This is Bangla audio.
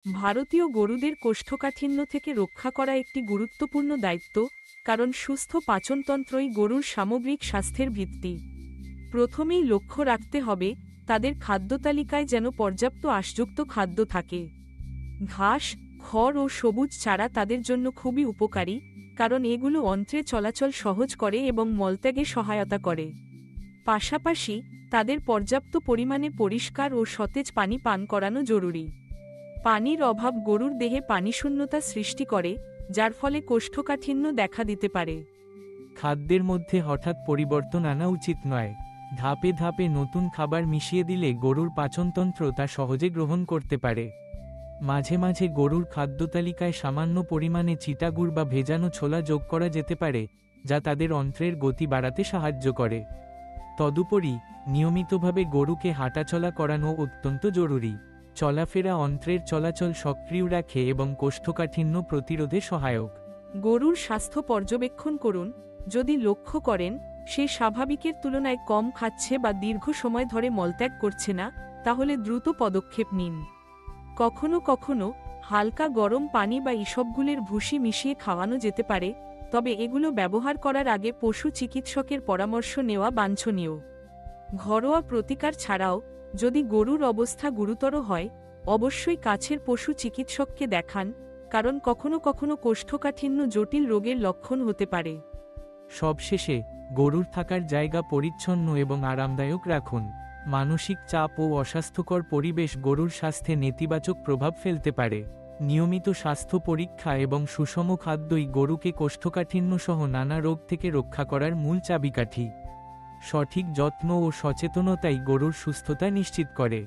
ভারতীয় গরুদের কোষ্ঠকাঠিন্য থেকে রক্ষা করা একটি গুরুত্বপূর্ণ দায়িত্ব, কারণ সুস্থ পাচনতন্ত্রই গরুর সামগ্রিক স্বাস্থ্যের ভিত্তি। প্রথমেই লক্ষ্য রাখতে হবে তাদের খাদ্যতালিকায় যেন পর্যাপ্ত আঁশযুক্ত খাদ্য থাকে। ঘাস, খড় ও সবুজ চারা তাদের জন্য খুবই উপকারী, কারণ এগুলো অন্ত্রে চলাচল সহজ করে এবং মলত্যাগে সহায়তা করে। পাশাপাশি তাদের পর্যাপ্ত পরিমাণে পরিষ্কার ও সতেজ পানি পান করানো জরুরি। পানির অভাব গরুর দেহে পানিশূন্যতা সৃষ্টি করে, যার ফলে কোষ্ঠকাঠিন্য দেখা দিতে পারে। খাদ্যের মধ্যে হঠাৎ পরিবর্তন আনা উচিত নয়। ধাপে ধাপে নতুন খাবার মিশিয়ে দিলে গরুর পাচনতন্ত্র তা সহজে গ্রহণ করতে পারে। মাঝে মাঝে গরুর খাদ্যতালিকায় সামান্য পরিমাণে চিটাগুড় বা ভেজানো ছোলা যোগ করা যেতে পারে, যা তাদের অন্ত্রের গতি বাড়াতে সাহায্য করে। তদুপরি নিয়মিতভাবে গরুকে হাঁটাচলা করানো অত্যন্ত জরুরি। চলাফেরা অন্ত্রের চলাচল সক্রিয় রাখে এবং কোষ্ঠকাঠিন্য প্রতিরোধে সহায়ক। গরুর স্বাস্থ্য পর্যবেক্ষণ করুন। যদি লক্ষ্য করেন সে স্বাভাবিকের তুলনায় কম খাচ্ছে বা দীর্ঘ সময় ধরে মলত্যাগ করছে না, তাহলে দ্রুত পদক্ষেপ নিন। কখনো কখনো হালকা গরম পানি বা ইসবগুলের ভুসি মিশিয়ে খাওয়ানো যেতে পারে, তবে এগুলো ব্যবহার করার আগে পশু চিকিৎসকের পরামর্শ নেওয়া বাঞ্ছনীয়। ঘরোয়া প্রতিকার ছাড়াও যদি গরুর অবস্থা গুরুতর হয়, অবশ্যই কাছের পশু চিকিৎসককে দেখান, কারণ কখনো কখনো কোষ্ঠকাঠিন্য জটিল রোগের লক্ষণ হতে পারে। সবশেষে, গরুর থাকার জায়গা পরিচ্ছন্ন এবং আরামদায়ক রাখুন। মানসিক চাপ ও অস্বাস্থ্যকর পরিবেশ গরুর স্বাস্থ্যে নেতিবাচক প্রভাব ফেলতে পারে। নিয়মিত স্বাস্থ্য পরীক্ষা এবং সুষম খাদ্যই গরুকে কোষ্ঠকাঠিন্য সহ নানা রোগ থেকে রক্ষা করার মূল চাবিকাঠি। সঠিক যত্ন ও সচেতনতাই গরুর সুস্থতা নিশ্চিত করে।